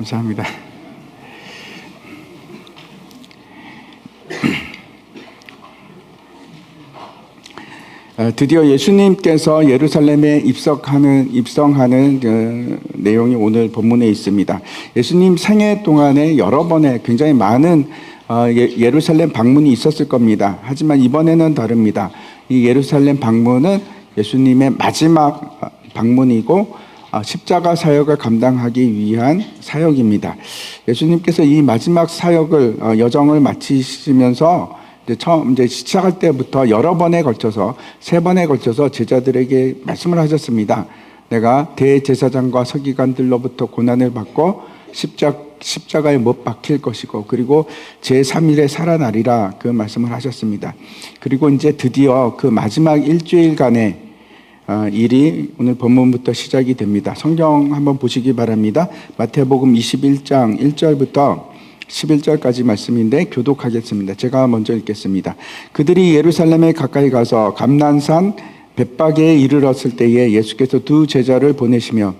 감사합니다. 드디어 예수님께서 예루살렘에 입성하는 내용이 오늘 본문에 있습니다. 예수님 생애 동안에 여러 번의 굉장히 많은 예루살렘 방문이 있었을 겁니다. 하지만 이번에는 다릅니다. 이 예루살렘 방문은 예수님의 마지막 방문이고 십자가 사역을 감당하기 위한 사역입니다. 예수님께서 이 마지막 사역을 여정을 마치시면서 이제 시작할 때부터 여러 번에 걸쳐서 3번에 걸쳐서 제자들에게 말씀을 하셨습니다. 내가 대제사장과 서기관들로부터 고난을 받고 십자가에 못 박힐 것이고 그리고 제3일에 살아나리라, 그 말씀을 하셨습니다. 그리고 이제 드디어 그 마지막 일주일간의 일이 오늘 본문부터 시작이 됩니다. 성경 한번 보시기 바랍니다. 마태복음 21장 1절부터 11절까지 말씀인데 교독하겠습니다. 제가 먼저 읽겠습니다. 그들이 예루살렘에 가까이 가서 감난산 벳바게에 이르렀을 때에 예수께서 2 제자를 보내시며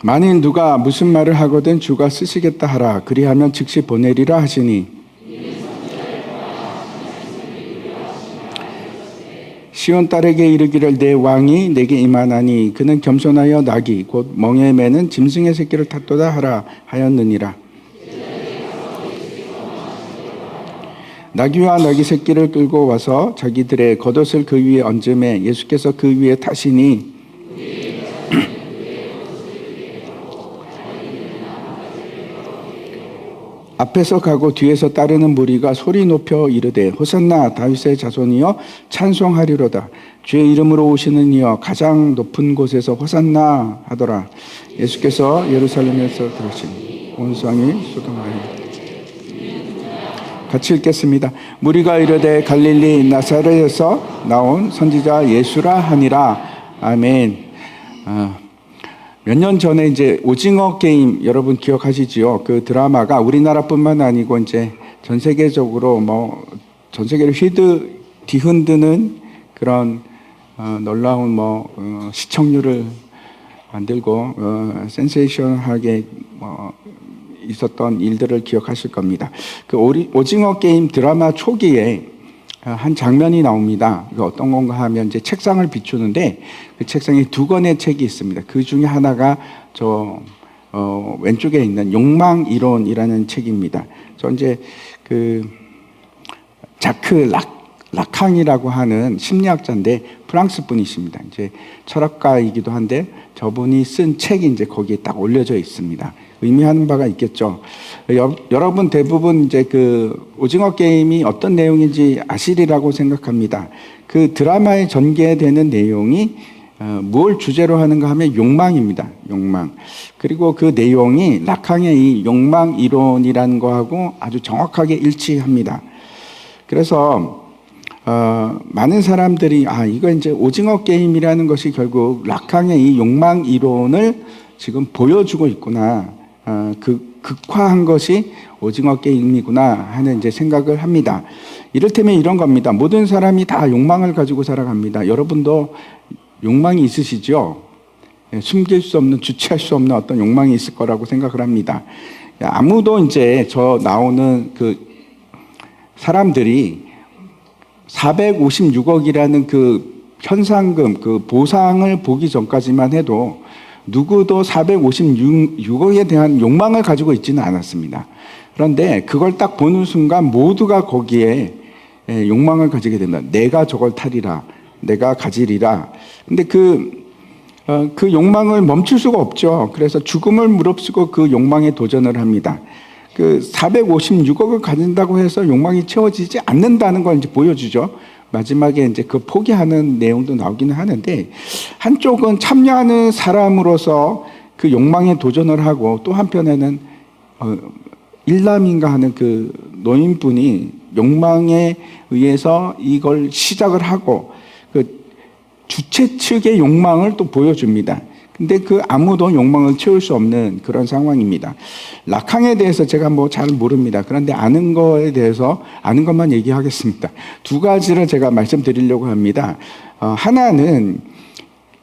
만일 누가 무슨 말을 하거든 주가 쓰시겠다 하라. 그리하면 즉시 보내리라 하시니 시온 딸에게 이르기를 내 왕이 내게 임하나니 그는 겸손하여 나귀 곧 멍에 매는 짐승의 새끼를 탔도다 하라 하였느니라. 나귀와 나귀 새끼를 끌고 와서 자기들의 겉옷을 그 위에 얹음에 예수께서 그 위에 타시니 앞에서 가고 뒤에서 따르는 무리가 소리 높여 이르되 호산나 다윗의 자손이여 찬송하리로다. 주의 이름으로 오시는 이여 가장 높은 곳에서 호산나 하더라. 예수께서 예루살렘에서 들으시니 온 성이 소동하니. 같이 읽겠습니다. 무리가 이르되 갈릴리 나사렛에서 나온 선지자 예수라 하니라. 아멘. 몇 년 전에 이제 오징어 게임 여러분 기억하시지요? 그 드라마가 우리나라뿐만 아니고 이제 전 세계적으로 전 세계를 뒤흔드는 그런 놀라운 시청률을 만들고 센세이션하게 있었던 일들을 기억하실 겁니다. 그 오징어 게임 드라마 초기에 한 장면이 나옵니다. 어떤 건가 하면 이제 책상을 비추는데 그 책상에 2권의 책이 있습니다. 그 중에 하나가 왼쪽에 있는 욕망 이론이라는 책입니다. 저 이제 그 자크 라캉이라고 하는 심리학자인데 프랑스 분이십니다. 이제 철학가이기도 한데 저분이 쓴 책이 이제 거기에 딱 올려져 있습니다. 의미하는 바가 있겠죠. 여러분 대부분 이제 그 오징어 게임이 어떤 내용인지 아시리라고 생각합니다. 그 드라마에 전개되는 내용이 뭘 주제로 하는가 하면 욕망입니다. 욕망. 그리고 그 내용이 라캉의 이 욕망 이론이라는 거하고 아주 정확하게 일치합니다. 그래서 많은 사람들이 이거 이제 오징어 게임이라는 것이 결국 라캉의 이 욕망 이론을 지금 보여주고 있구나. 극화한 것이 오징어 게임이구나 하는 이제 생각을 합니다. 이를테면 이런 겁니다. 모든 사람이 다 욕망을 가지고 살아갑니다. 여러분도 욕망이 있으시죠? 숨길 수 없는, 주체할 수 없는 어떤 욕망이 있을 거라고 생각을 합니다. 아무도 이제 나오는 그 사람들이 456억이라는 그 현상금, 그 보상을 보기 전까지만 해도 누구도 456억에 대한 욕망을 가지고 있지는 않았습니다. 그런데 그걸 딱 보는 순간 모두가 거기에 욕망을 가지게 된다. 내가 저걸 타리라. 내가 가지리라. 근데 그 욕망을 멈출 수가 없죠. 그래서 죽음을 무릅쓰고 그 욕망에 도전을 합니다. 그 456억을 가진다고 해서 욕망이 채워지지 않는다는 걸 이제 보여주죠. 마지막에 이제 그 포기하는 내용도 나오기는 하는데, 한쪽은 참여하는 사람으로서 그 욕망에 도전을 하고, 또 한편에는 일남인가 하는 그 노인분이 욕망에 의해서 이걸 시작을 하고 그 주체 측의 욕망을 또 보여줍니다. 근데 그 아무도 욕망을 채울 수 없는 그런 상황입니다. 락항에 대해서 제가 뭐 잘 모릅니다. 그런데 아는 거에 대해서 아는 것만 얘기하겠습니다. 두 가지를 제가 말씀드리려고 합니다. 하나는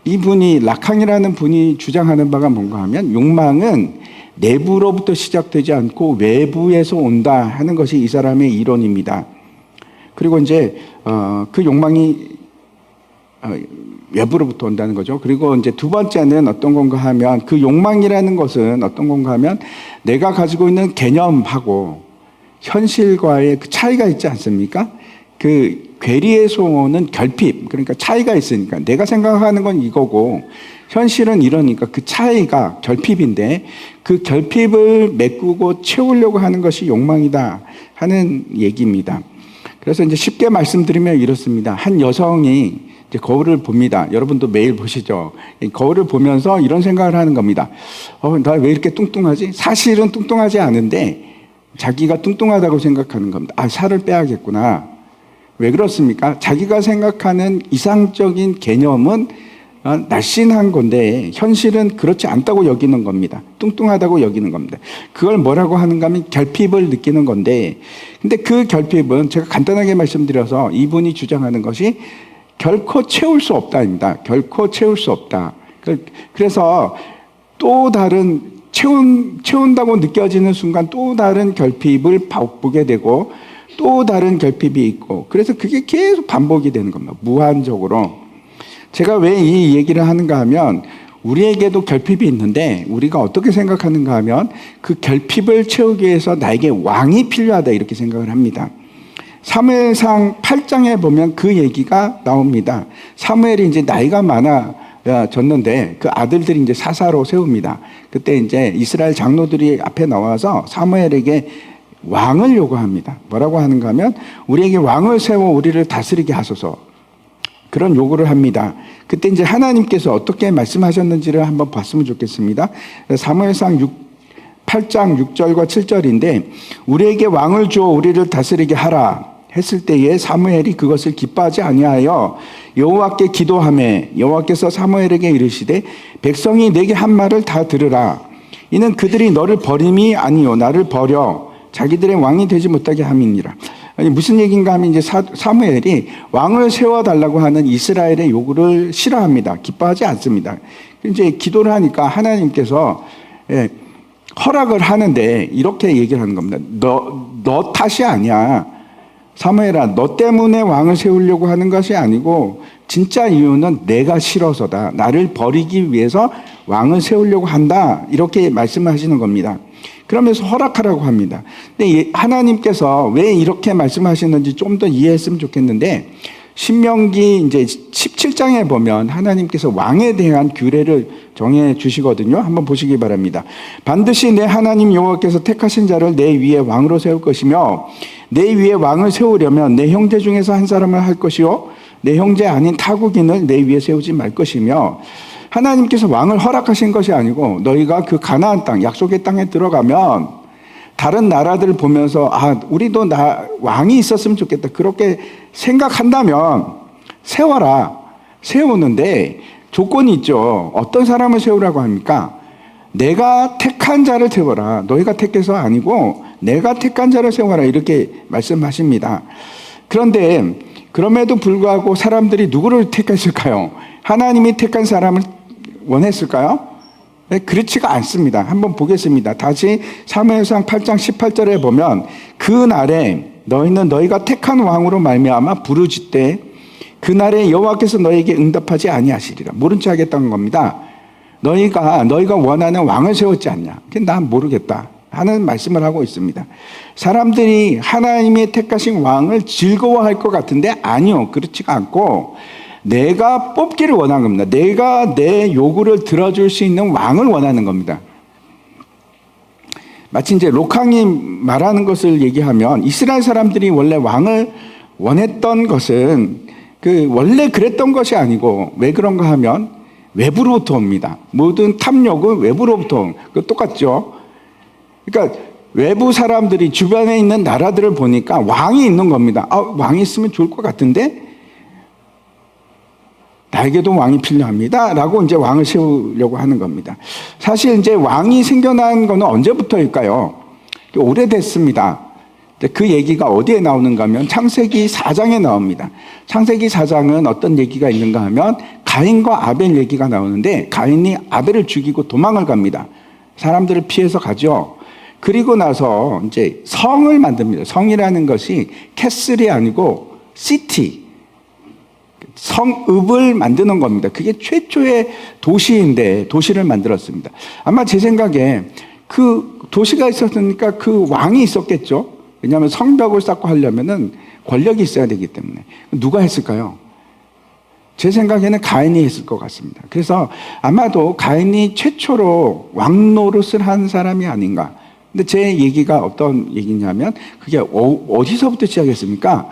이분이 락항이라는 분이 주장하는 바가 뭔가 하면 욕망은 내부로부터 시작되지 않고 외부에서 온다 하는 것이 이 사람의 이론입니다. 그리고 이제 그 욕망이 외부로부터 온다는 거죠. 그리고 이제 두 번째는 어떤 건가 하면 그 욕망이라는 것은 어떤 건가 하면 내가 가지고 있는 개념하고 현실과의 그 차이가 있지 않습니까? 그 괴리에서 오는 결핍, 그러니까 차이가 있으니까 내가 생각하는 건 이거고 현실은 이러니까 그 차이가 결핍인데 그 결핍을 메꾸고 채우려고 하는 것이 욕망이다 하는 얘기입니다. 그래서 이제 쉽게 말씀드리면 이렇습니다. 한 여성이 이제 거울을 봅니다. 여러분도 매일 보시죠. 거울을 보면서 이런 생각을 하는 겁니다. 나 왜 이렇게 뚱뚱하지? 사실은 뚱뚱하지 않은데 자기가 뚱뚱하다고 생각하는 겁니다. 살을 빼야겠구나. 왜 그렇습니까? 자기가 생각하는 이상적인 개념은 날씬한 건데 현실은 그렇지 않다고 여기는 겁니다. 뚱뚱하다고 여기는 겁니다. 그걸 뭐라고 하는가 하면 결핍을 느끼는 건데 근데 그 결핍은 제가 간단하게 말씀드려서 이분이 주장하는 것이 결코 채울 수 없다입니다. 결코 채울 수 없다. 그래서 또 다른 채운다고 느껴지는 순간 또 다른 결핍을 보게 되고 또 다른 결핍이 있고 그래서 그게 계속 반복이 되는 겁니다. 무한적으로. 제가 왜 이 얘기를 하는가 하면 우리에게도 결핍이 있는데 우리가 어떻게 생각하는가 하면 그 결핍을 채우기 위해서 나에게 왕이 필요하다 이렇게 생각을 합니다. 사무엘상 8장에 보면 그 얘기가 나옵니다. 사무엘이 이제 나이가 많아졌는데 그 아들들이 이제 사사로 세웁니다. 그때 이제 이스라엘 장로들이 앞에 나와서 사무엘에게 왕을 요구합니다. 뭐라고 하는가 하면 우리에게 왕을 세워 우리를 다스리게 하소서. 그런 요구를 합니다. 그때 이제 하나님께서 어떻게 말씀하셨는지를 한번 봤으면 좋겠습니다. 사무엘상 8장 6절과 7절인데 우리에게 왕을 주어 우리를 다스리게 하라 했을 때에 사무엘이 그것을 기뻐하지 아니하여 여호와께 기도하매 여호와께서 사무엘에게 이르시되 백성이 내게 한 말을 다 들으라. 이는 그들이 너를 버림이 아니요 나를 버려 자기들의 왕이 되지 못하게 함이니라. 아니 무슨 얘기인가 하면 이제 사무엘이 왕을 세워달라고 하는 이스라엘의 요구를 싫어합니다. 기뻐하지 않습니다. 이제 기도를 하니까 하나님께서 허락을 하는데 이렇게 얘기를 하는 겁니다. 너 탓이 아니야. 사무엘아, 너 때문에 왕을 세우려고 하는 것이 아니고 진짜 이유는 내가 싫어서다. 나를 버리기 위해서 왕을 세우려고 한다. 이렇게 말씀하시는 겁니다. 그러면서 허락하라고 합니다. 근데 하나님께서 왜 이렇게 말씀하시는지 좀 더 이해했으면 좋겠는데 신명기 이제 17장에 보면 하나님께서 왕에 대한 규례를 정해 주시거든요. 한번 보시기 바랍니다. 반드시 내 하나님 여호와께서 택하신 자를 내 위에 왕으로 세울 것이며 내 위에 왕을 세우려면 내 형제 중에서 한 사람을 할 것이요 내 형제 아닌 타국인을 내 위에 세우지 말 것이며 하나님께서 왕을 허락하신 것이 아니고 너희가 그 가나안 땅 약속의 땅에 들어가면 다른 나라들을 보면서 우리도 왕이 있었으면 좋겠다 그렇게 생각한다면 세워라. 세우는데 조건이 있죠. 어떤 사람을 세우라고 합니까? 내가 택한 자를 세워라. 너희가 택해서 아니고 내가 택한 자를 세워라 이렇게 말씀하십니다. 그런데 그럼에도 불구하고 사람들이 누구를 택했을까요? 하나님이 택한 사람을 원했을까요? 네, 그렇지가 않습니다. 한번 보겠습니다. 다시 사무엘상 8장 18절에 보면 그날에 너희는 너희가 택한 왕으로 말미암아 부르짖되 그날에 여호와께서 너희에게 응답하지 아니하시리라. 모른 체 하겠다는 겁니다. 너희가 원하는 왕을 세웠지 않냐? 난 모르겠다 하는 말씀을 하고 있습니다. 사람들이 하나님이 택하신 왕을 즐거워할 것 같은데 아니요. 그렇지가 않고 내가 뽑기를 원하는 겁니다. 내가 내 요구를 들어줄 수 있는 왕을 원하는 겁니다. 마치 이제 록항이 말하는 것을 얘기하면 이스라엘 사람들이 원래 왕을 원했던 것은 원래 그랬던 것이 아니고 왜 그런가 하면 외부로부터 옵니다. 모든 탐욕은 외부로부터 똑같죠. 그러니까 외부 사람들이 주변에 있는 나라들을 보니까 왕이 있는 겁니다. 왕이 있으면 좋을 것 같은데 나에게도 왕이 필요합니다. 라고 이제 왕을 세우려고 하는 겁니다. 사실 이제 왕이 생겨난 거는 언제부터일까요? 오래됐습니다. 그 얘기가 어디에 나오는가 하면 창세기 4장에 나옵니다. 창세기 4장은 어떤 얘기가 있는가 하면 가인과 아벨 얘기가 나오는데 가인이 아벨을 죽이고 도망을 갑니다. 사람들을 피해서 가죠. 그리고 나서 이제 성을 만듭니다. 성이라는 것이 캐슬이 아니고 시티, 성읍을 만드는 겁니다. 그게 최초의 도시인데 도시를 만들었습니다. 아마 제 생각에 그 도시가 있었으니까 그 왕이 있었겠죠. 왜냐하면 성벽을 쌓고 하려면은 권력이 있어야 되기 때문에. 누가 했을까요? 제 생각에는 가인이 했을 것 같습니다. 그래서 아마도 가인이 최초로 왕 노릇을 한 사람이 아닌가. 근데 제 얘기가 어떤 얘기냐면 그게 어디서부터 시작했습니까?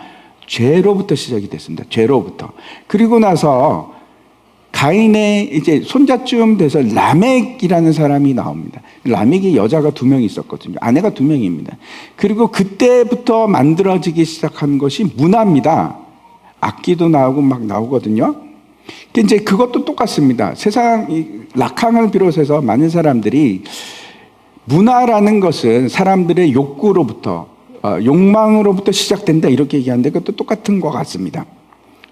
죄로부터 시작이 됐습니다. 죄로부터. 그리고 나서 가인의 이제 손자쯤 돼서 라멕이라는 사람이 나옵니다. 라멕이 여자가 2명이 있었거든요. 아내가 2명입니다. 그리고 그때부터 만들어지기 시작한 것이 문화입니다. 악기도 나오고 막 나오거든요. 이제 그것도 똑같습니다. 세상 락항을 비롯해서 많은 사람들이 문화라는 것은 사람들의 욕구로부터 욕망으로부터 시작된다 이렇게 얘기하는데 그것도 똑같은 것 같습니다.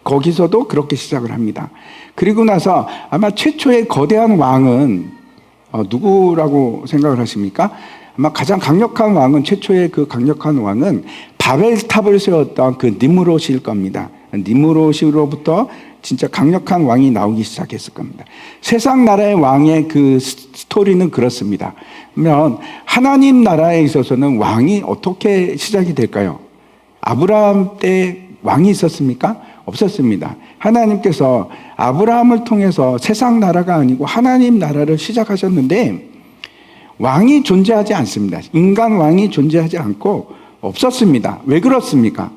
거기서도 그렇게 시작을 합니다. 그리고 나서 아마 최초의 거대한 왕은 누구라고 생각을 하십니까? 아마 가장 강력한 왕은 최초의 그 강력한 왕은 바벨탑을 세웠던 그 니므롯일 겁니다. 니므롯으로부터 진짜 강력한 왕이 나오기 시작했을 겁니다. 세상 나라의 왕의 그 스토리는 그렇습니다. 그러면 하나님 나라에 있어서는 왕이 어떻게 시작이 될까요? 아브라함 때 왕이 있었습니까? 없었습니다. 하나님께서 아브라함을 통해서 세상 나라가 아니고 하나님 나라를 시작하셨는데 왕이 존재하지 않습니다. 인간 왕이 존재하지 않고 없었습니다. 왜 그렇습니까?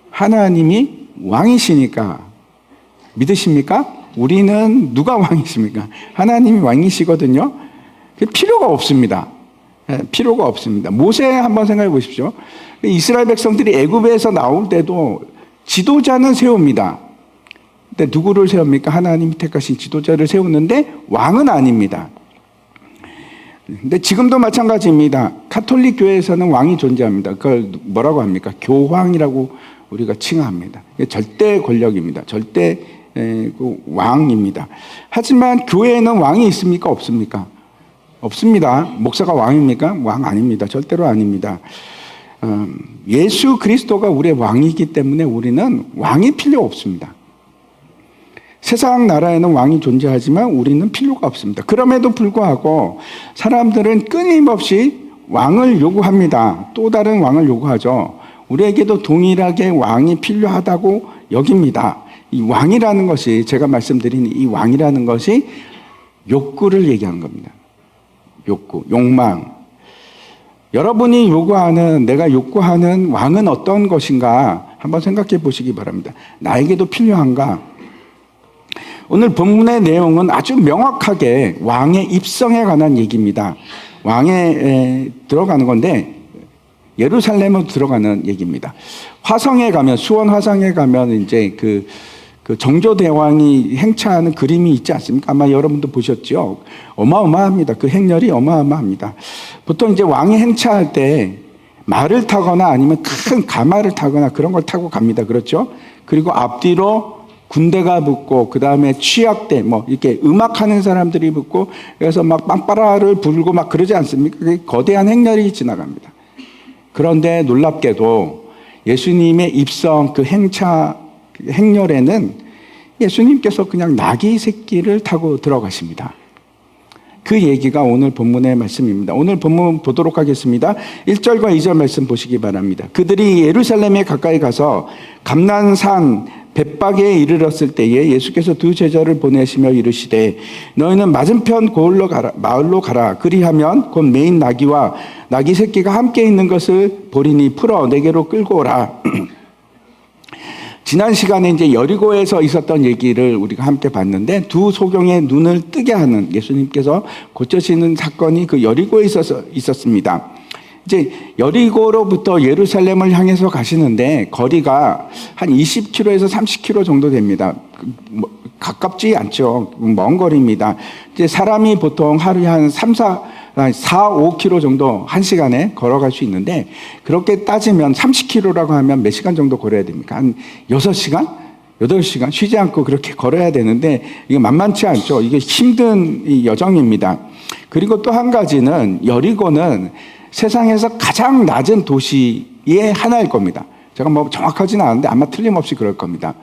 하나님이 왕이시니까. 믿으십니까? 우리는 누가 왕이십니까? 하나님이 왕이시거든요. 필요가 없습니다. 필요가 없습니다. 모세 한번 생각해 보십시오. 이스라엘 백성들이 애굽에서 나올 때도 지도자는 세웁니다. 근데 누구를 세웁니까? 하나님이 택하신 지도자를 세우는데 왕은 아닙니다. 근데 지금도 마찬가지입니다. 카톨릭 교회에서는 왕이 존재합니다. 그걸 뭐라고 합니까? 교황이라고 우리가 칭합니다. 절대 권력입니다. 절대 왕입니다. 하지만 교회에는 왕이 있습니까? 없습니까? 없습니다. 목사가 왕입니까? 왕 아닙니다. 절대로 아닙니다. 예수 그리스도가 우리의 왕이기 때문에 우리는 왕이 필요 없습니다. 세상 나라에는 왕이 존재하지만 우리는 필요가 없습니다. 그럼에도 불구하고 사람들은 끊임없이 왕을 요구합니다. 또 다른 왕을 요구하죠. 우리에게도 동일하게 왕이 필요하다고 여깁니다. 이 왕이라는 것이 제가 말씀드린 이 왕이라는 것이 욕구를 얘기하는 겁니다. 욕구, 욕망. 여러분이 요구하는 내가 욕구하는 왕은 어떤 것인가 한번 생각해 보시기 바랍니다. 나에게도 필요한가? 오늘 본문의 내용은 아주 명확하게 왕의 입성에 관한 얘기입니다. 왕에 들어가는 건데 예루살렘으로 들어가는 얘기입니다. 화성에 가면 수원 화성에 가면 이제 그 정조대왕이 행차하는 그림이 있지 않습니까? 아마 여러분도 보셨죠? 어마어마합니다. 그 행렬이 어마어마합니다. 보통 이제 왕이 행차할 때 말을 타거나 아니면 큰 가마를 타거나 그런 걸 타고 갑니다. 그렇죠? 그리고 앞뒤로 군대가 붙고 그 다음에 취약대 뭐 이렇게 음악하는 사람들이 붙고 그래서 막 빵빠라를 불고 막 그러지 않습니까? 거대한 행렬이 지나갑니다. 그런데 놀랍게도 예수님의 입성 그 행렬에는 예수님께서 그냥 나귀 새끼를 타고 들어가십니다. 그 얘기가 오늘 본문의 말씀입니다. 오늘 본문 보도록 하겠습니다. 1절과 2절 말씀 보시기 바랍니다. 그들이 예루살렘에 가까이 가서 감난산 벳박에 이르렀을 때에 예수께서 두 제자를 보내시며 이르시되 너희는 맞은편 고을로 가라, 마을로 가라. 그리하면 곧 매인 나귀와 나귀 새끼가 함께 있는 것을 보리니 풀어 내게로 끌고 오라. 지난 시간에 이제 여리고에서 있었던 얘기를 우리가 함께 봤는데 두 소경의 눈을 뜨게 하는 예수님께서 고쳐지는 사건이 그 여리고에 있었습니다. 이제 여리고로부터 예루살렘을 향해서 가시는데 거리가 한 20km에서 30km 정도 됩니다. 가깝지 않죠. 먼 거리입니다. 이제 사람이 보통 하루에 한 5km 정도 한 시간에 걸어갈 수 있는데, 그렇게 따지면 30km라고 하면 몇 시간 정도 걸어야 됩니까? 한 6시간? 8시간 쉬지 않고 그렇게 걸어야 되는데, 이게 만만치 않죠. 이게 힘든 여정입니다. 그리고 또 한 가지는 여리고는 세상에서 가장 낮은 도시의 하나일 겁니다. 제가 뭐 정확하지는 않은데 아마 틀림없이 그럴 겁니다.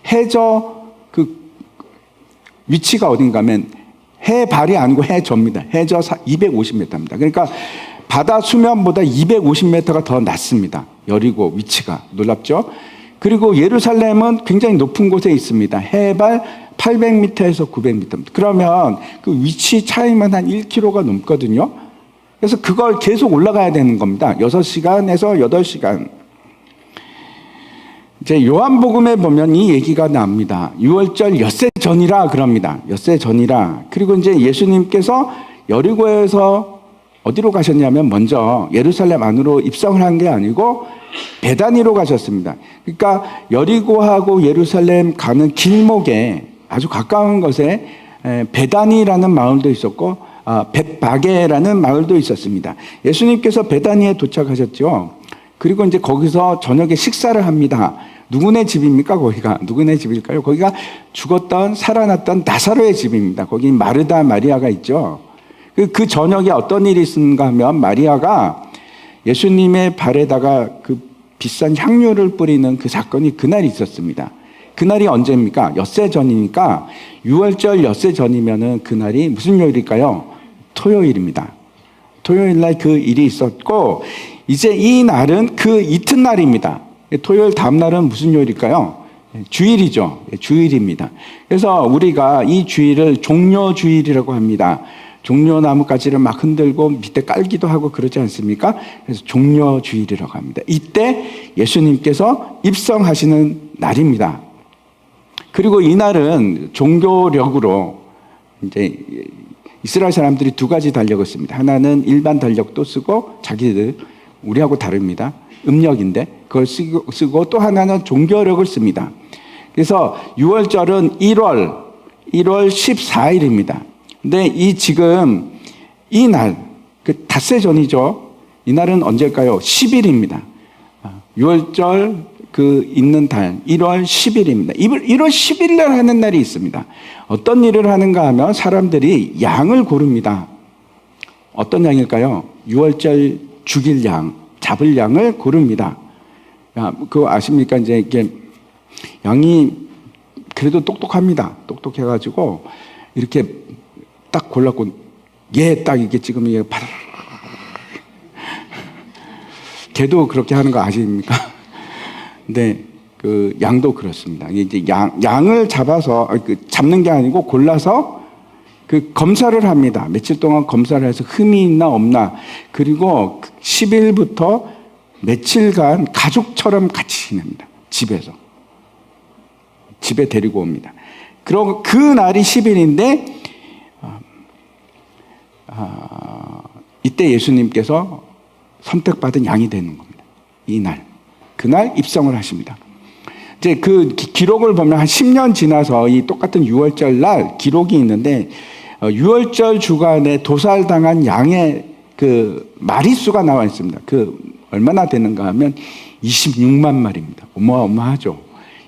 해저 위치가 어딘가 하면 해발이 아니고 해저입니다. 해저 250m입니다. 그러니까 바다 수면보다 250m가 더 낮습니다. 여리고 위치가. 놀랍죠? 그리고 예루살렘은 굉장히 높은 곳에 있습니다. 해발 800m에서 900m. 그러면 그 위치 차이만 한 1km가 넘거든요. 그래서 그걸 계속 올라가야 되는 겁니다. 6시간에서 8시간. 이제 요한복음에 보면 이 얘기가 나옵니다. 6월절 엿새 전이라 그럽니다. 엿새 전이라. 그리고 이제 예수님께서 여리고에서 어디로 가셨냐면 먼저 예루살렘 안으로 입성을 한 게 아니고 베다니로 가셨습니다. 그러니까 여리고하고 예루살렘 가는 길목에 아주 가까운 곳에 베다니라는 마을도 있었고 벳바게라는 마을도 있었습니다. 예수님께서 베다니에 도착하셨죠. 그리고 이제 거기서 저녁에 식사를 합니다. 누구네 집입니까? 거기가 누구네 집일까요? 거기가 죽었던 살아났던 나사로의 집입니다. 거기 마르다 마리아가 있죠. 그 저녁에 어떤 일이 있었는가 하면 마리아가 예수님의 발에다가 그 비싼 향료를 뿌리는 그 사건이 그날 있었습니다. 그날이 언제입니까? 엿새 전이니까 6월절 엿새 전이면은 그날이 무슨 요일일까요? 토요일입니다. 토요일 날 그 일이 있었고, 이제 이 날은 그 이튿날입니다. 토요일 다음 날은 무슨 요일일까요? 주일이죠. 주일입니다. 그래서 우리가 이 주일을 종려주일이라고 합니다. 종려나무가지를 막 흔들고 밑에 깔기도 하고 그러지 않습니까? 그래서 종려주일이라고 합니다. 이때 예수님께서 입성하시는 날입니다. 그리고 이 날은 종교력으로 이제 이스라엘 사람들이 두 가지 달력을 씁니다. 하나는 일반 달력도 쓰고 자기들 우리하고 다릅니다. 음력인데 그걸 쓰고 또 하나는 종교력을 씁니다. 그래서 6월절은 1월 14일입니다. 근데 지금 이 날, 그 닷새 전이죠. 이 날은 언제일까요? 10일입니다. 6월절 그 있는 달, 1월 10일입니다. 1월 10일 날 하는 날이 있습니다. 어떤 일을 하는가 하면 사람들이 양을 고릅니다. 어떤 양일까요? 6월절 죽일 양, 잡을 양을 고릅니다. 그거 아십니까? 이제 이게 양이 그래도 똑똑합니다. 똑똑해가지고 이렇게 딱 골랐고, 딱 이게 지금 이게 개도 그렇게 하는 거 아십니까? 근데 그 양도 그렇습니다. 이제 양을 잡아서 잡는 게 아니고 골라서 그 검사를 합니다. 며칠 동안 검사를 해서 흠이 있나 없나. 그리고 10일부터 며칠간 가족처럼 같이 지냅니다. 집에 데리고 옵니다. 그리고 그 날이 10일인데 이때 예수님께서 선택받은 양이 되는 겁니다. 이 날. 그날 입성을 하십니다. 이제 그 기록을 보면 한 10년 지나서 이 똑같은 6월절 날 기록이 있는데 6월절 주간에 도살당한 양의 그 마리수가 나와 있습니다. 그 얼마나 되는가 하면 26만 마리입니다. 어마어마하죠.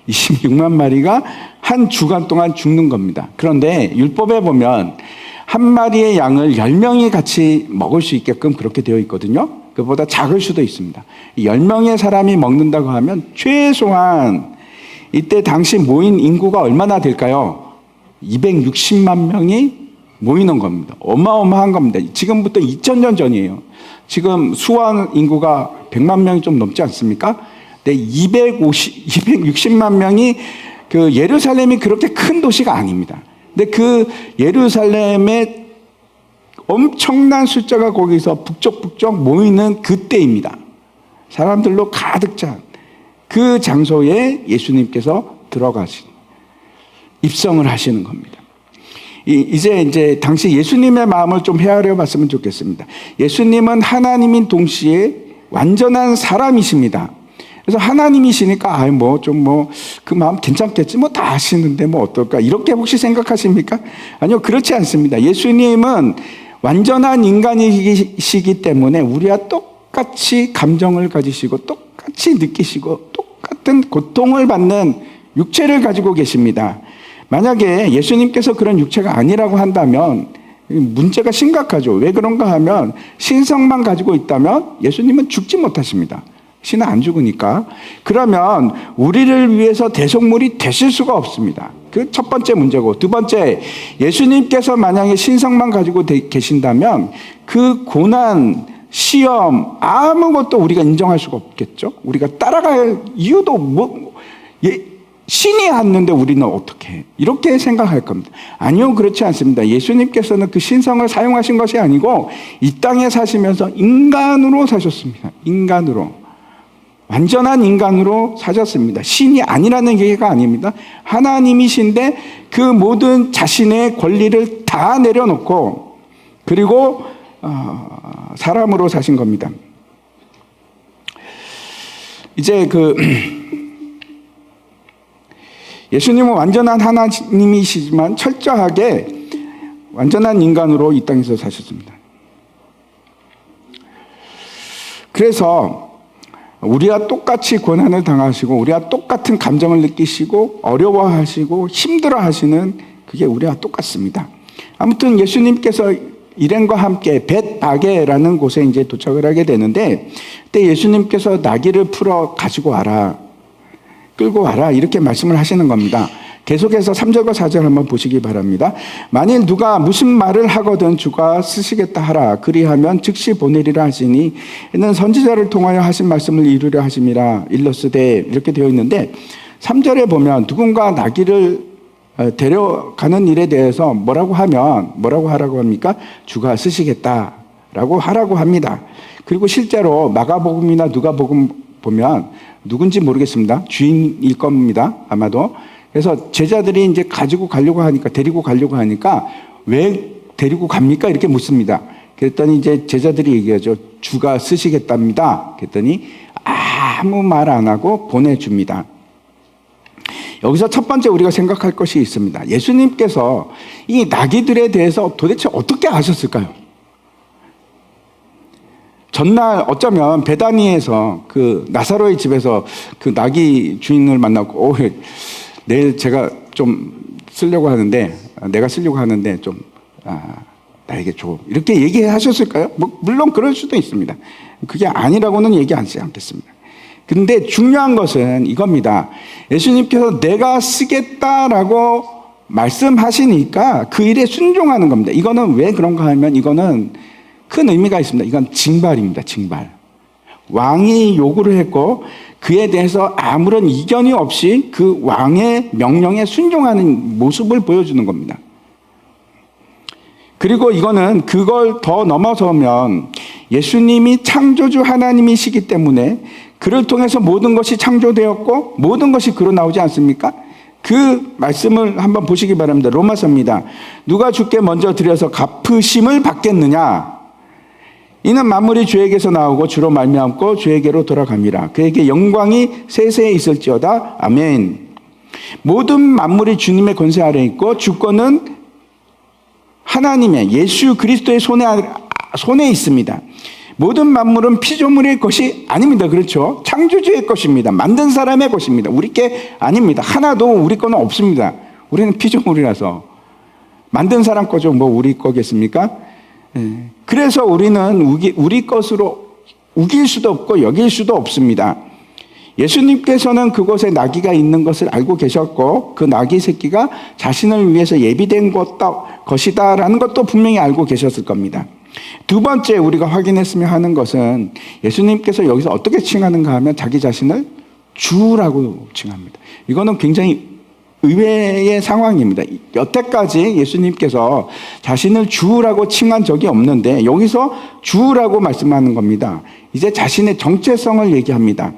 26만 마리가 한 주간 동안 죽는 겁니다. 그런데 율법에 보면 한 마리의 양을 10명이 같이 먹을 수 있게끔 그렇게 되어 있거든요. 그보다 작을 수도 있습니다. 10명의 사람이 먹는다고 하면 최소한 이때 당시 모인 인구가 얼마나 될까요? 260만 명이 모이는 겁니다. 어마어마한 겁니다. 지금부터 2000년 전이에요. 지금 수원 인구가 100만 명이 좀 넘지 않습니까? 근데 260만 명이 그 예루살렘이 그렇게 큰 도시가 아닙니다. 근데 그 예루살렘의 엄청난 숫자가 거기서 북적북적 모이는 그때입니다. 사람들로 가득 찬 그 장소에 예수님께서 입성을 하시는 겁니다. 이제 당시 예수님의 마음을 좀 헤아려 봤으면 좋겠습니다. 예수님은 하나님인 동시에 완전한 사람이십니다. 그래서 하나님이시니까 그 마음 괜찮겠지, 다 아시는데 어떨까, 이렇게 혹시 생각하십니까? 아니요, 그렇지 않습니다. 예수님은 완전한 인간이시기 때문에 우리와 똑같이 감정을 가지시고 똑같이 느끼시고 똑같은 고통을 받는 육체를 가지고 계십니다. 만약에 예수님께서 그런 육체가 아니라고 한다면 문제가 심각하죠. 왜 그런가 하면 신성만 가지고 있다면 예수님은 죽지 못하십니다. 신은 안 죽으니까. 그러면 우리를 위해서 대속물이 되실 수가 없습니다. 그 첫 번째 문제고, 두 번째, 예수님께서 만약에 신성만 가지고 계신다면 그 고난, 시험, 아무것도 우리가 인정할 수가 없겠죠. 우리가 따라갈 이유도 신이 왔는데 우리는 어떻게 해? 이렇게 생각할 겁니다. 아니요, 그렇지 않습니다. 예수님께서는 그 신성을 사용하신 것이 아니고 이 땅에 사시면서 인간으로 사셨습니다. 인간으로. 완전한 인간으로 사셨습니다. 신이 아니라는 얘기가 아닙니다. 하나님이신데 그 모든 자신의 권리를 다 내려놓고 그리고 사람으로 사신 겁니다. 이제 예수님은 완전한 하나님이시지만 철저하게 완전한 인간으로 이 땅에서 사셨습니다. 그래서 우리와 똑같이 고난을 당하시고 우리와 똑같은 감정을 느끼시고 어려워하시고 힘들어하시는 그게 우리와 똑같습니다. 아무튼 예수님께서 일행과 함께 벳바게라는 곳에 이제 도착을 하게 되는데 그때 예수님께서 나귀를 풀어 가지고 와라, 끌고 와라, 이렇게 말씀을 하시는 겁니다. 계속해서 3절과 4절 한번 보시기 바랍니다. 만일 누가 무슨 말을 하거든 주가 쓰시겠다 하라. 그리하면 즉시 보내리라 하시니 이는 선지자를 통하여 하신 말씀을 이루려 하심이라. 일러스되, 이렇게 되어 있는데 3절에 보면 누군가 나귀를 데려가는 일에 대해서 뭐라고 하라고 합니까? 주가 쓰시겠다라고 하라고 합니다. 그리고 실제로 마가복음이나 누가복음 보면 누군지 모르겠습니다. 주인일 겁니다. 아마도. 그래서 제자들이 이제 데리고 가려고 하니까 왜 데리고 갑니까? 이렇게 묻습니다. 그랬더니 이제 제자들이 얘기하죠. 주가 쓰시겠답니다. 그랬더니 아무 말 안 하고 보내줍니다. 여기서 첫 번째 우리가 생각할 것이 있습니다. 예수님께서 이 나귀들에 대해서 도대체 어떻게 아셨을까요? 전날 어쩌면 베다니에서 그 나사로의 집에서 그 나귀 주인을 만나고 내일 제가 좀 내가 쓰려고 하는데 좀 나에게 줘, 이렇게 얘기하셨을까요? 물론 그럴 수도 있습니다. 그게 아니라고는 얘기하지 않겠습니다. 근데 중요한 것은 이겁니다. 예수님께서 내가 쓰겠다라고 말씀하시니까 그 일에 순종하는 겁니다. 이거는 왜 그런가 하면 이거는 큰 의미가 있습니다. 이건 징발입니다. 징발. 왕이 요구를 했고 그에 대해서 아무런 이견이 없이 그 왕의 명령에 순종하는 모습을 보여주는 겁니다. 그리고 이거는 그걸 더 넘어서면 예수님이 창조주 하나님이시기 때문에 그를 통해서 모든 것이 창조되었고 모든 것이 그로 나오지 않습니까? 그 말씀을 한번 보시기 바랍니다. 로마서입니다. 누가 주께 먼저 드려서 갚으심을 받겠느냐? 이는 만물이 주에게서 나오고 주로 말미암고 주에게로 돌아갑니다. 그에게 영광이 세세에 있을지어다. 아멘. 모든 만물이 주님의 권세 아래 있고 주권은 하나님의 예수 그리스도의 손에 있습니다. 모든 만물은 피조물의 것이 아닙니다. 그렇죠? 창조주의 것입니다. 만든 사람의 것입니다. 우리 게 아닙니다. 하나도 우리 거는 없습니다. 우리는 피조물이라서. 만든 사람 거죠. 우리 거겠습니까? 그래서 우리는 우리 것으로 우길 수도 없고 여길 수도 없습니다. 예수님께서는 그곳에 나귀가 있는 것을 알고 계셨고 그 나귀 새끼가 자신을 위해서 예비된 것이다라는 것도 분명히 알고 계셨을 겁니다. 두 번째 우리가 확인했으면 하는 것은 예수님께서 여기서 어떻게 칭하는가 하면 자기 자신을 주라고 칭합니다. 이거는 굉장히 의외의 상황입니다. 여태까지 예수님께서 자신을 주라고 칭한 적이 없는데 여기서 주라고 말씀하는 겁니다. 이제 자신의 정체성을 얘기합니다.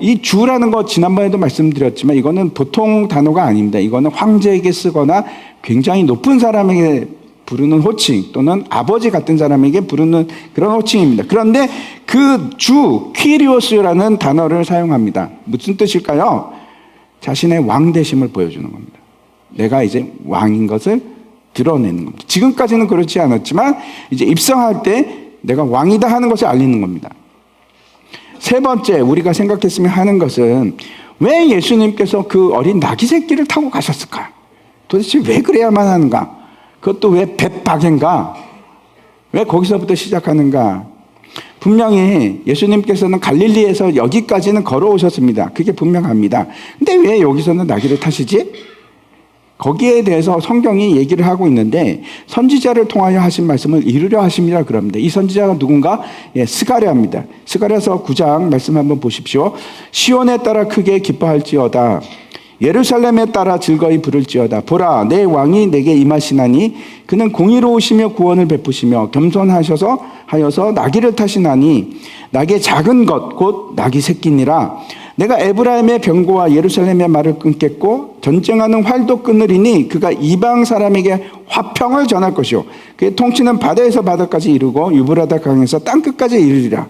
이 주라는 거 지난번에도 말씀드렸지만 이거는 보통 단어가 아닙니다. 이거는 황제에게 쓰거나 굉장히 높은 사람에게 부르는 호칭 또는 아버지 같은 사람에게 부르는 그런 호칭입니다. 그런데 그 주, 퀴리오스라는 단어를 사용합니다. 무슨 뜻일까요? 자신의 왕되심을 보여주는 겁니다. 내가 이제 왕인 것을 드러내는 겁니다. 지금까지는 그렇지 않았지만 이제 입성할 때 내가 왕이다 하는 것을 알리는 겁니다. 세 번째 우리가 생각했으면 하는 것은 왜 예수님께서 그 어린 나귀 새끼를 타고 가셨을까? 도대체 왜 그래야만 하는가? 그것도 왜 벳박인가? 왜 거기서부터 시작하는가? 분명히 예수님께서는 갈릴리에서 여기까지는 걸어오셨습니다. 그게 분명합니다. 근데 왜 여기서는 나귀를 타시지? 거기에 대해서 성경이 얘기를 하고 있는데 선지자를 통하여 하신 말씀을 이루려 하심이라 그럽니다. 이 선지자가 누군가? 스가랴입니다. 스가랴서 9장 말씀 한번 보십시오. 시온에 따라 크게 기뻐할지어다. 예루살렘에 따라 즐거이 부를지어다. 보라, 내 왕이 내게 임하시나니 그는 공의로우시며 구원을 베푸시며 겸손하셔서 하여서 나귀를 타시나니 나귀의 작은 것 곧 나귀 새끼니라. 내가 에브라임의 병고와 예루살렘의 말을 끊겠고 전쟁하는 활도 끊으리니 그가 이방 사람에게 화평을 전할 것이요 그의 통치는 바다에서 바다까지 이르고 유브라다 강에서 땅끝까지 이르리라.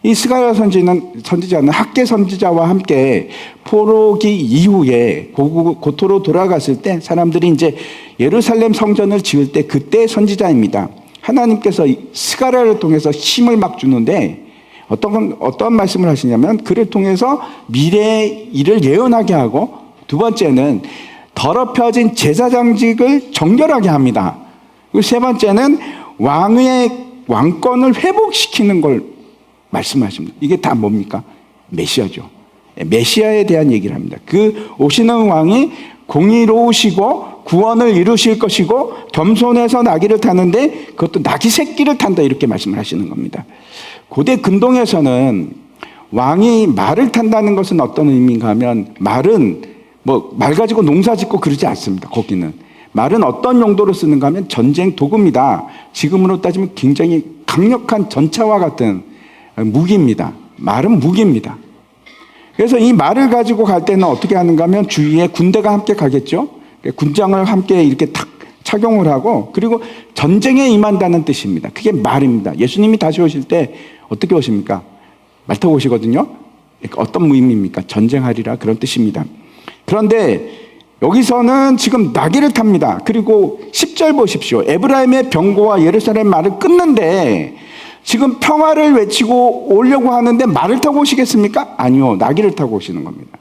이 스가랴 선지자는 학계 선지자와 함께 포로기 이후에 고토로 돌아갔을 때 사람들이 이제 예루살렘 성전을 지을 때 그때 선지자입니다. 하나님께서 스가랴를 통해서 힘을 막 주는데 어떤 말씀을 하시냐면 그를 통해서 미래의 일을 예언하게 하고 두 번째는 더럽혀진 제사장직을 정결하게 합니다. 그리고 세 번째는 왕의 왕권을 회복시키는 걸 말씀하십니다. 이게 다 뭡니까? 메시아죠. 메시아에 대한 얘기를 합니다. 그 오시는 왕이 공의로우시고 구원을 이루실 것이고 겸손해서 나귀를 타는데 그것도 나귀 새끼를 탄다 이렇게 말씀을 하시는 겁니다. 고대 근동에서는 왕이 말을 탄다는 것은 어떤 의미인가 하면 말은 말 가지고 농사 짓고 그러지 않습니다. 거기는. 말은 어떤 용도로 쓰는가 하면 전쟁 도구입니다. 지금으로 따지면 굉장히 강력한 전차와 같은 무기입니다. 말은 무기입니다. 그래서 이 말을 가지고 갈 때는 어떻게 하는가 하면 주위에 군대가 함께 가겠죠. 군장을 함께 이렇게 탁 착용을 하고 그리고 전쟁에 임한다는 뜻입니다. 그게 말입니다. 예수님이 다시 오실 때 어떻게 오십니까? 말 타고 오시거든요. 어떤 의미입니까? 전쟁하리라 그런 뜻입니다. 그런데 여기서는 지금 나귀를 탑니다. 그리고 10절 보십시오. 에브라임의 병고와 예루살렘 말을 끊는데 지금 평화를 외치고 오려고 하는데 말을 타고 오시겠습니까? 아니요. 나귀를 타고 오시는 겁니다.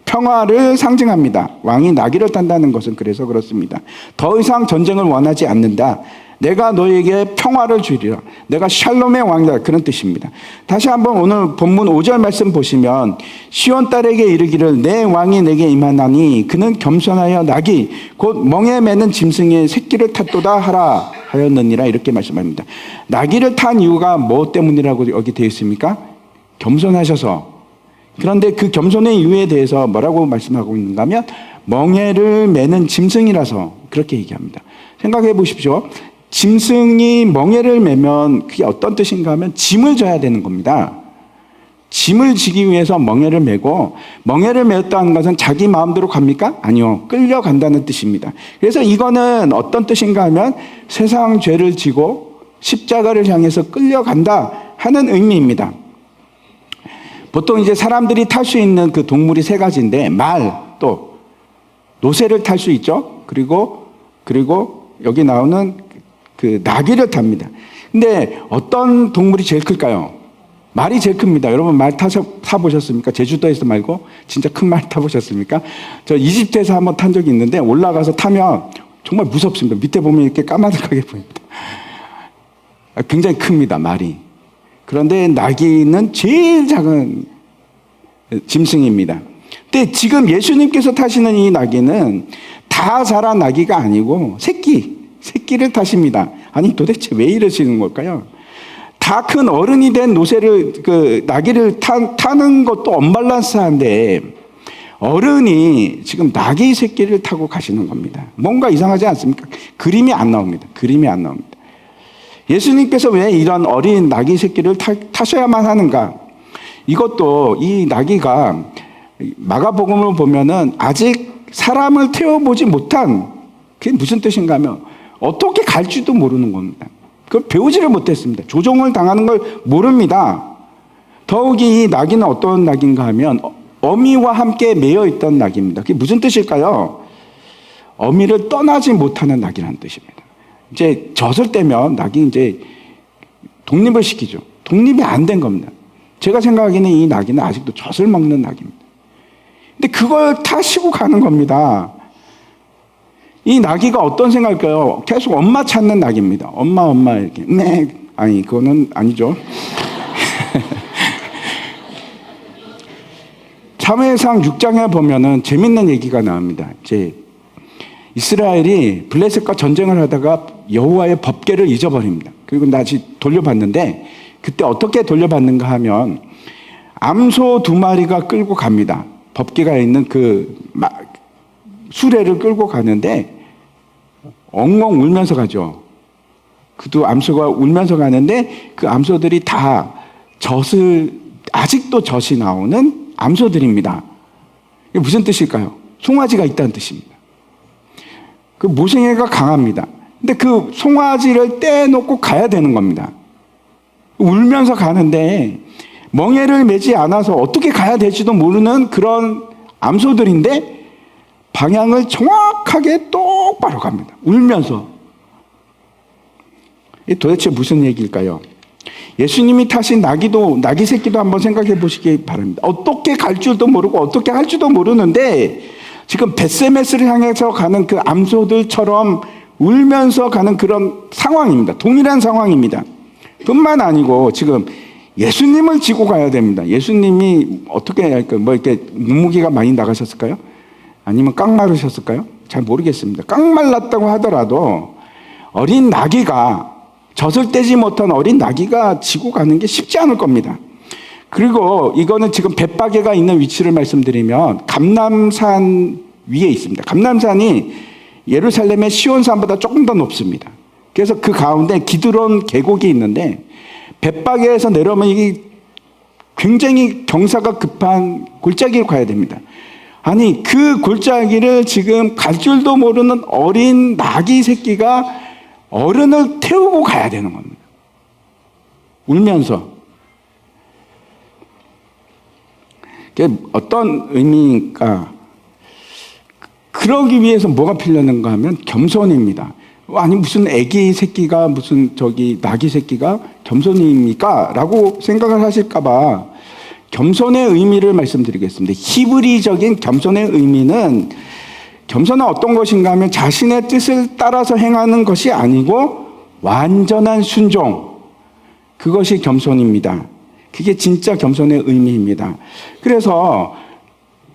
평화를 상징합니다. 왕이 나귀를 탄다는 것은 그래서 그렇습니다. 더 이상 전쟁을 원하지 않는다. 내가 너에게 평화를 주리라. 내가 샬롬의 왕이다. 그런 뜻입니다. 다시 한번 오늘 본문 5절 말씀 보시면 시온 딸에게 이르기를 내 왕이 내게 임하나니 그는 겸손하여 나귀 곧 멍에 매는 짐승의 새끼를 탔도다 하라 하였느니라 이렇게 말씀합니다. 나귀를 탄 이유가 뭐 때문이라고 여기 되어 있습니까? 겸손하셔서. 그런데 그 겸손의 이유에 대해서 뭐라고 말씀하고 있는가 하면 멍에를 매는 짐승이라서 그렇게 얘기합니다. 생각해 보십시오. 짐승이 멍에를 매면 그게 어떤 뜻인가 하면 짐을 져야 되는 겁니다. 짐을 지기 위해서 멍에를 매고 멍에를 매었다는 것은 자기 마음대로 갑니까? 아니요. 끌려간다는 뜻입니다. 그래서 이거는 어떤 뜻인가 하면 세상 죄를 지고 십자가를 향해서 끌려간다 하는 의미입니다. 보통 이제 사람들이 탈 수 있는 그 동물이 세 가지인데 말, 또 노새를 탈 수 있죠. 그리고 여기 나오는 그 나귀를 탑니다. 근데 어떤 동물이 제일 클까요? 말이 제일 큽니다. 여러분 말 타보셨습니까? 제주도에서 말고 진짜 큰 말 타보셨습니까? 저 이집트에서 한번 탄 적이 있는데 올라가서 타면 정말 무섭습니다. 밑에 보면 이렇게 까마득하게 보입니다. 굉장히 큽니다. 말이. 그런데 나귀는 제일 작은 짐승입니다. 근데 지금 예수님께서 타시는 이 나귀는 다 자란 나귀가 아니고 새끼를 타십니다. 아니 도대체 왜 이러시는 걸까요? 다 큰 어른이 된 나귀를 타는 것도 언밸런스한데 어른이 지금 나귀 새끼를 타고 가시는 겁니다. 뭔가 이상하지 않습니까? 그림이 안 나옵니다. 예수님께서 왜 이런 어린 나귀 새끼를 타셔야만 하는가? 이것도 이 나귀가 마가복음을 보면은 아직 사람을 태워보지 못한, 그게 무슨 뜻인가 하면 어떻게 갈지도 모르는 겁니다. 그걸 배우지를 못했습니다. 조종을 당하는 걸 모릅니다. 더욱이 이 나귀는 어떤 나귀인가 하면 어미와 함께 매여 있던 나귀입니다. 그게 무슨 뜻일까요? 어미를 떠나지 못하는 나귀라는 뜻입니다. 이제 젖을 떼면 낙이 이제 독립을 시키죠. 독립이 안 된 겁니다. 제가 생각하기에는 이 낙이는 아직도 젖을 먹는 낙입니다. 근데 그걸 타시고 가는 겁니다. 이 나귀가 어떤 생각일까요? 계속 엄마 찾는 나귀입니다. 엄마 이렇게. 네. 아니, 그거는 아니죠. 사무엘상 6장에 보면은 재밌는 얘기가 나옵니다. 이제 이스라엘이 블레셋과 전쟁을 하다가 여호와의 법궤를 잊어버립니다. 그리고 다시 돌려받는데, 그때 어떻게 돌려받는가 하면 암소 2마리가 끌고 갑니다. 법궤가 있는 그 수레를 끌고 가는데 엉엉 울면서 가죠. 그도 암소가 울면서 가는데 그 암소들이 다 아직도 젖이 나오는 암소들입니다. 이게 무슨 뜻일까요? 송아지가 있다는 뜻입니다. 그 모생애가 강합니다. 근데 그 송아지를 떼놓고 가야 되는 겁니다. 울면서 가는데 멍에를 매지 않아서 어떻게 가야 될지도 모르는 그런 암소들인데 방향을 정확하게 똑바로 갑니다. 울면서. 이게 도대체 무슨 얘기일까요? 예수님이 타신 나귀 새끼도 한번 생각해 보시기 바랍니다. 어떻게 갈 줄도 모르고 어떻게 할 줄도 모르는데 지금 벳세메스를 향해서 가는 그 암소들처럼 울면서 가는 그런 상황입니다. 동일한 상황입니다. 뿐만 아니고 지금 예수님을 지고 가야 됩니다. 예수님이 어떻게 이렇게 몸무게가 많이 나가셨을까요? 아니면 깡마르셨을까요? 잘 모르겠습니다. 깡말랐다고 하더라도 어린 나귀가, 젖을 떼지 못한 어린 나귀가 지고 가는 게 쉽지 않을 겁니다. 그리고 이거는 지금 벳바게가 있는 위치를 말씀드리면 감람산 위에 있습니다. 감람산이 예루살렘의 시온산보다 조금 더 높습니다. 그래서 그 가운데 기드론 계곡이 있는데 벳바게에서 내려오면 이게 굉장히 경사가 급한 골짜기를 가야 됩니다. 아니, 그 골짜기를 지금 갈 줄도 모르는 어린 나귀 새끼가 어른을 태우고 가야 되는 겁니다. 울면서. 그게 어떤 의미인가? 그러기 위해서 뭐가 필요한가 하면 겸손입니다. 아니, 무슨 애기 새끼가, 무슨 나귀 새끼가 겸손입니까? 라고 생각을 하실까봐 겸손의 의미를 말씀드리겠습니다. 히브리적인 겸손의 의미는, 겸손은 어떤 것인가 하면 자신의 뜻을 따라서 행하는 것이 아니고 완전한 순종. 그것이 겸손입니다. 그게 진짜 겸손의 의미입니다. 그래서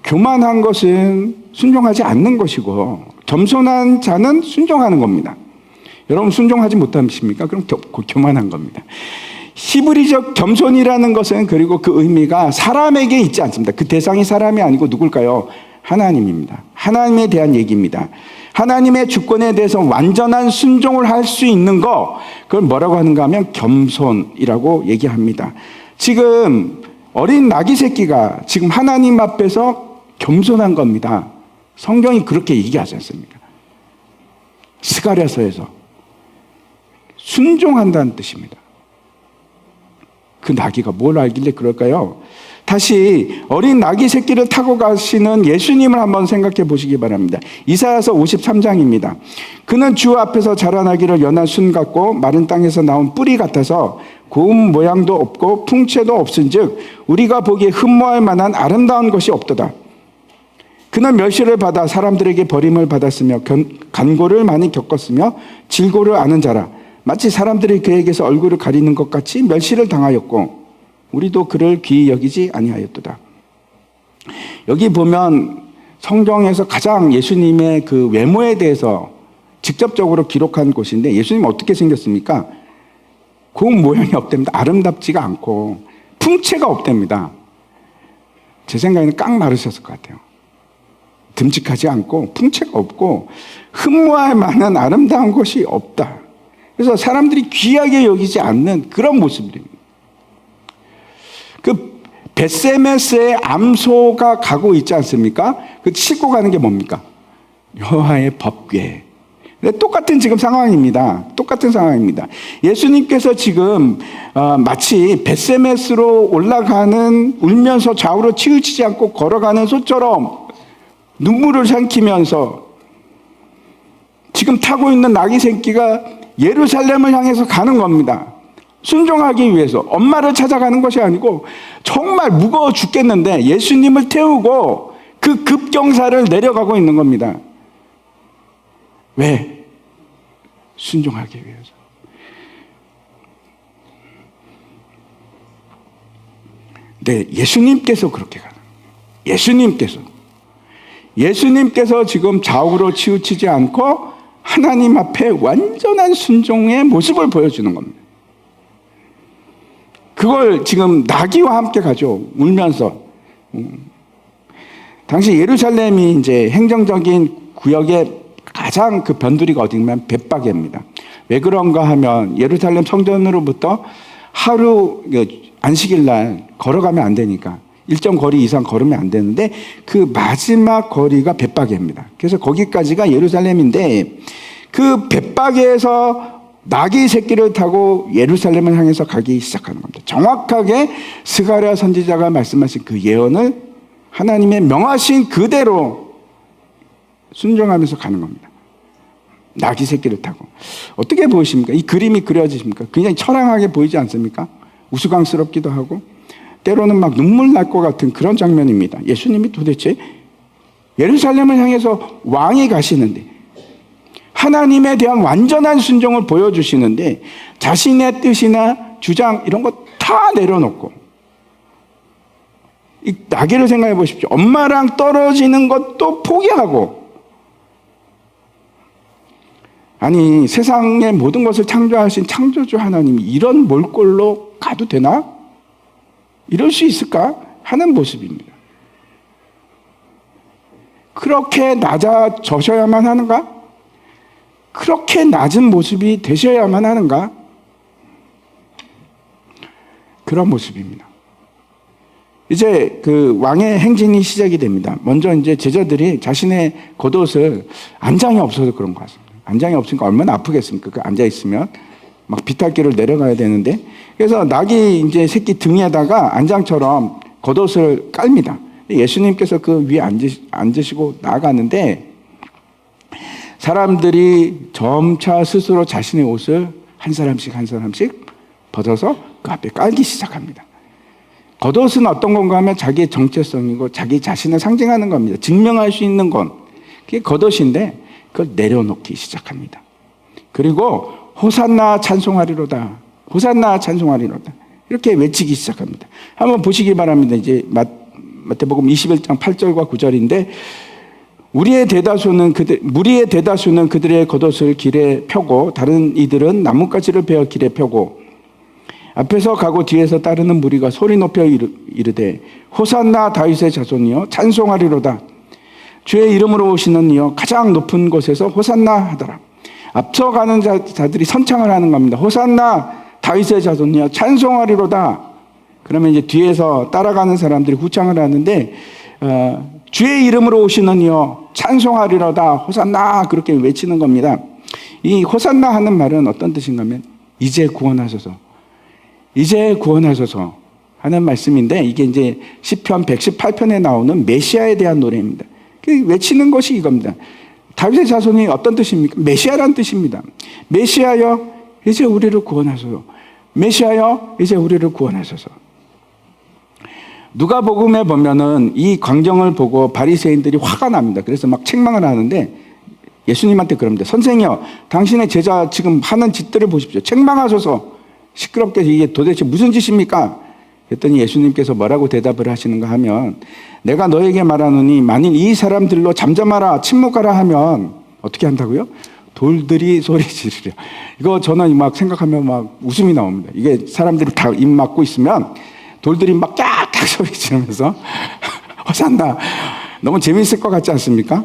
교만한 것은 순종하지 않는 것이고 겸손한 자는 순종하는 겁니다. 여러분 순종하지 못하십니까? 그럼 교만한 겁니다. 히브리적 겸손이라는 것은, 그리고 그 의미가 사람에게 있지 않습니다. 그 대상이 사람이 아니고 누굴까요? 하나님입니다. 하나님에 대한 얘기입니다. 하나님의 주권에 대해서 완전한 순종을 할 수 있는 거, 그걸 뭐라고 하는가 하면 겸손이라고 얘기합니다. 지금 어린 나귀 새끼가 지금 하나님 앞에서 겸손한 겁니다. 성경이 그렇게 얘기하지 않습니까? 스가랴서에서 순종한다는 뜻입니다. 그 나귀가 뭘 알길래 그럴까요? 다시 어린 나귀 새끼를 타고 가시는 예수님을 한번 생각해 보시기 바랍니다. 이사야서 53장입니다. 그는 주 앞에서 자라나기를 연한 순 같고 마른 땅에서 나온 뿌리 같아서 고운 모양도 없고 풍채도 없은즉 우리가 보기에 흠모할 만한 아름다운 것이 없도다. 그는 멸시를 받아 사람들에게 버림을 받았으며 간고를 많이 겪었으며 질고를 아는 자라. 마치 사람들이 그에게서 얼굴을 가리는 것 같이 멸시를 당하였고 우리도 그를 귀히 여기지 아니하였도다. 여기 보면 성경에서 가장 예수님의 그 외모에 대해서 직접적으로 기록한 곳인데, 예수님 어떻게 생겼습니까? 고운 모양이 없답니다. 아름답지가 않고 풍채가 없답니다. 제 생각에는 깡 마르셨을 것 같아요. 듬직하지 않고 풍채가 없고 흠모할 만한 아름다운 것이 없다. 그래서 사람들이 귀하게 여기지 않는 그런 모습입니다. 그 벳세메스의 암소가 가고 있지 않습니까? 그 싣고 가는 게 뭡니까? 여호와의 법궤. 똑같은 지금 상황입니다. 똑같은 상황입니다. 예수님께서 지금 마치 벳세메스로 올라가는, 울면서 좌우로 치우치지 않고 걸어가는 소처럼 눈물을 삼키면서 지금 타고 있는 나귀 새끼가 예루살렘을 향해서 가는 겁니다. 순종하기 위해서. 엄마를 찾아가는 것이 아니고 정말 무거워 죽겠는데 예수님을 태우고 그 급경사를 내려가고 있는 겁니다. 왜? 순종하기 위해서. 네, 예수님께서 그렇게 가는 거예요. 예수님께서 지금 좌우로 치우치지 않고 하나님 앞에 완전한 순종의 모습을 보여주는 겁니다. 그걸 지금 나귀와 함께 가죠. 울면서. 당시 예루살렘이 이제 행정적인 구역의 가장 그 변두리가 어디냐면 벳바게입니다. 왜 그런가 하면 예루살렘 성전으로부터 하루 안식일 날 걸어가면 안 되니까 일정 거리 이상 걸으면 안 되는데 그 마지막 거리가 벳바게입니다. 그래서 거기까지가 예루살렘인데 그 벳바게에서 나귀 새끼를 타고 예루살렘을 향해서 가기 시작하는 겁니다. 정확하게 스가랴 선지자가 말씀하신 그 예언을 하나님의 명하신 그대로 순종하면서 가는 겁니다. 나귀 새끼를 타고. 어떻게 보이십니까? 이 그림이 그려지십니까? 굉장히 처량하게 보이지 않습니까? 우스꽝스럽기도 하고 때로는 막 눈물 날 것 같은 그런 장면입니다. 예수님이 도대체 예루살렘을 향해서 왕이 가시는데 하나님에 대한 완전한 순종을 보여주시는데 자신의 뜻이나 주장 이런 거 다 내려놓고 이 나귀를 생각해 보십시오. 엄마랑 떨어지는 것도 포기하고 아니 세상의 모든 것을 창조하신 창조주 하나님이 이런 몰골로 가도 되나? 이럴 수 있을까? 하는 모습입니다. 그렇게 낮아져셔야만 하는가? 그렇게 낮은 모습이 되셔야만 하는가? 그런 모습입니다. 이제 그 왕의 행진이 시작이 됩니다. 먼저 이제 제자들이 자신의 겉옷을 안장이 없어서 그런 것 같습니다. 안장이 없으니까 얼마나 아프겠습니까? 그 앉아있으면 막 비탈길을 내려가야 되는데 그래서 나귀 이제 새끼 등에다가 안장처럼 겉옷을 깔습니다. 예수님께서 그 위에 앉으시고 나아가는데 사람들이 점차 스스로 자신의 옷을 한 사람씩 벗어서 그 앞에 깔기 시작합니다. 겉옷은 어떤 건가 하면 자기의 정체성이고 자기 자신을 상징하는 겁니다. 증명할 수 있는 건 그게 겉옷인데 그걸 내려놓기 시작합니다. 그리고 호산나 찬송하리로다. 호산나 찬송하리로다. 이렇게 외치기 시작합니다. 한번 보시기 바랍니다. 이제 마태복음 21장 8절과 9절인데 무리의 대다수는 그들의 겉옷을 길에 펴고 다른 이들은 나뭇가지를 베어 길에 펴고 앞에서 가고 뒤에서 따르는 무리가 소리 높여 이르되 호산나 다윗의 자손이여 찬송하리로다. 주의 이름으로 오시는 이여 가장 높은 곳에서 호산나 하더라. 앞서가는 자들이 선창을 하는 겁니다. 호산나 다윗의 자손이여 찬송하리로다. 그러면 이제 뒤에서 따라가는 사람들이 후창을 하는데 주의 이름으로 오시는 이여 찬송하리로다. 호산나 그렇게 외치는 겁니다. 이 호산나 하는 말은 어떤 뜻인가 하면 이제 구원하소서. 이제 구원하소서 하는 말씀인데 이게 이제 시편 118편에 나오는 메시아에 대한 노래입니다. 외치는 것이 이겁니다. 다윗의 자손이 어떤 뜻입니까? 메시아란 뜻입니다. 메시아여 이제 우리를 구원하소서. 메시아여 이제 우리를 구원하소서. 누가복음에 보면은 이 광경을 보고 바리새인들이 화가 납니다. 그래서 막 책망을 하는데 예수님한테 그럽니다. 선생이여 당신의 제자 지금 하는 짓들을 보십시오. 책망하소서. 시끄럽게 이게 도대체 무슨 짓입니까? 그랬더니 예수님께서 뭐라고 대답을 하시는가 하면 내가 너에게 말하노니 만일 이 사람들로 잠잠하라 침묵하라 하면 어떻게 한다고요? 돌들이 소리 지르려. 이거 저는 막 생각하면 막 웃음이 나옵니다. 이게 사람들이 다 입 막고 있으면 돌들이 막 깍깍 소리 지르면서 호산나 너무 재밌을 것 같지 않습니까?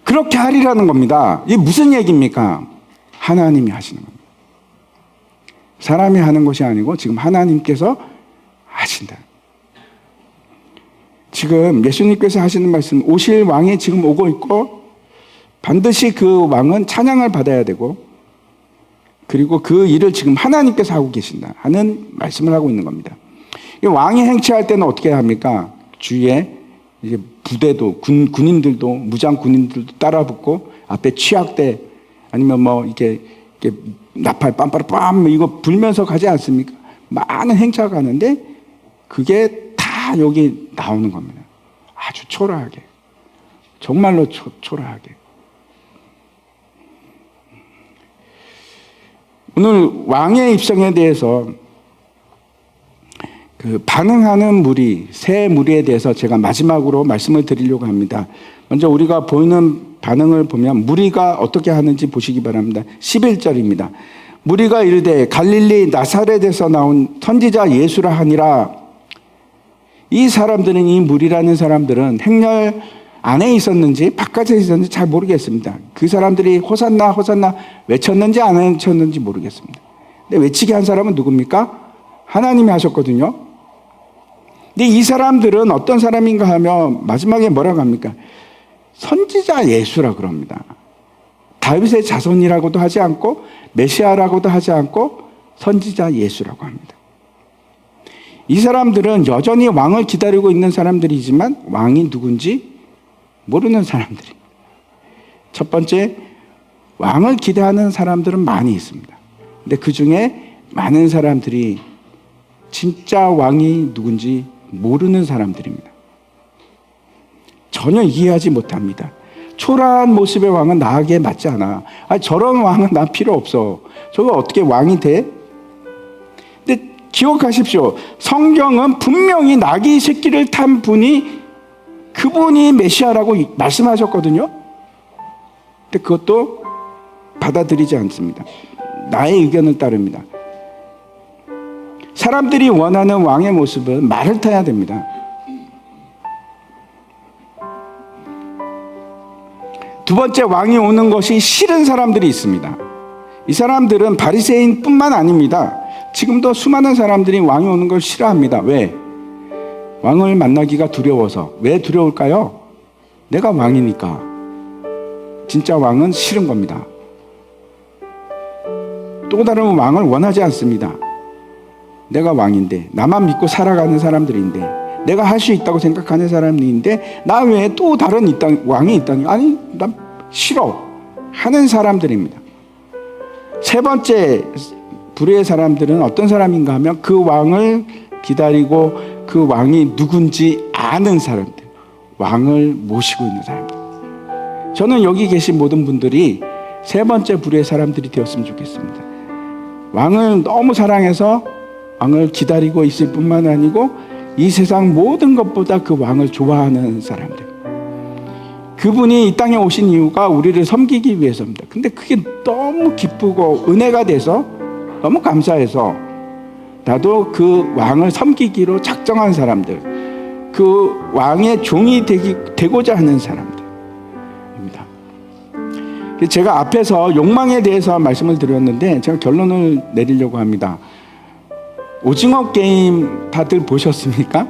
그렇게 하리라는 겁니다. 이게 무슨 얘기입니까? 하나님이 하시는 겁니다. 사람이 하는 것이 아니고 지금 하나님께서 하신다. 지금 예수님께서 하시는 말씀, 오실 왕이 지금 오고 있고 반드시 그 왕은 찬양을 받아야 되고, 그리고 그 일을 지금 하나님께서 하고 계신다 하는 말씀을 하고 있는 겁니다. 이 왕이 행치할 때는 어떻게 합니까? 주위에 이제 부대도 군인들도, 무장 군인들도 따라붙고, 앞에 취약대 아니면 뭐 이렇게 나팔 빰빠라빰 이거 불면서 가지 않습니까? 많은 행차가 가는데 그게 다 여기 나오는 겁니다. 아주 초라하게, 정말로 초라하게. 오늘 왕의 입성에 대해서 그 반응하는 무리, 새 무리에 대해서 제가 마지막으로 말씀을 드리려고 합니다. 먼저 우리가 보이는 반응을 보면 무리가 어떻게 하는지 보시기 바랍니다. 11절입니다. 무리가 이르되 갈릴리 나사렛에서 나온 선지자 예수라 하니라. 이 사람들은, 이 무리라는 사람들은 행렬 안에 있었는지 바깥에 있었는지 잘 모르겠습니다. 그 사람들이 호산나 호산나 외쳤는지 안 외쳤는지 모르겠습니다. 근데 외치게 한 사람은 누굽니까? 하나님이 하셨거든요. 근데 이 사람들은 어떤 사람인가 하면 마지막에 뭐라고 합니까? 선지자 예수라 그럽니다. 다윗의 자손이라고도 하지 않고 메시아라고도 하지 않고 선지자 예수라고 합니다. 이 사람들은 여전히 왕을 기다리고 있는 사람들이지만 왕이 누군지 모르는 사람들이. 첫 번째, 왕을 기대하는 사람들은 많이 있습니다. 근데 그 중에 많은 사람들이 진짜 왕이 누군지 모르는 사람들입니다. 전혀 이해하지 못합니다. 초라한 모습의 왕은 나에게 맞지 않아. 저런 왕은 나 필요 없어. 저거 어떻게 왕이 돼? 근데 기억하십시오. 성경은 분명히 나귀 새끼를 탄 분이, 그분이 메시아라고 말씀하셨거든요. 근데 그것도 받아들이지 않습니다. 나의 의견을 따릅니다. 사람들이 원하는 왕의 모습은 말을 타야 됩니다. 두 번째, 왕이 오는 것이 싫은 사람들이 있습니다. 이 사람들은 바리새인뿐만 아닙니다. 지금도 수많은 사람들이 왕이 오는 걸 싫어합니다. 왜? 왕을 만나기가 두려워서. 왜 두려울까요? 내가 왕이니까. 진짜 왕은 싫은 겁니다. 또 다른 왕을 원하지 않습니다. 내가 왕인데, 나만 믿고 살아가는 사람들인데, 내가 할 수 있다고 생각하는 사람인데 나 외에 또 다른 왕이 있다니, 아니 난 싫어 하는 사람들입니다. 세 번째 부류의 사람들은 어떤 사람인가 하면 그 왕을 기다리고 그 왕이 누군지 아는 사람들, 왕을 모시고 있는 사람들. 저는 여기 계신 모든 분들이 세 번째 부류의 사람들이 되었으면 좋겠습니다. 왕을 너무 사랑해서 왕을 기다리고 있을 뿐만 아니고 이 세상 모든 것보다 그 왕을 좋아하는 사람들. 그분이 이 땅에 오신 이유가 우리를 섬기기 위해서입니다. 근데 그게 너무 기쁘고 은혜가 돼서 너무 감사해서 나도 그 왕을 섬기기로 작정한 사람들, 그 왕의 종이 되고자 하는 사람들입니다. 제가 앞에서 욕망에 대해서 말씀을 드렸는데 제가 결론을 내리려고 합니다. 오징어 게임 다들 보셨습니까?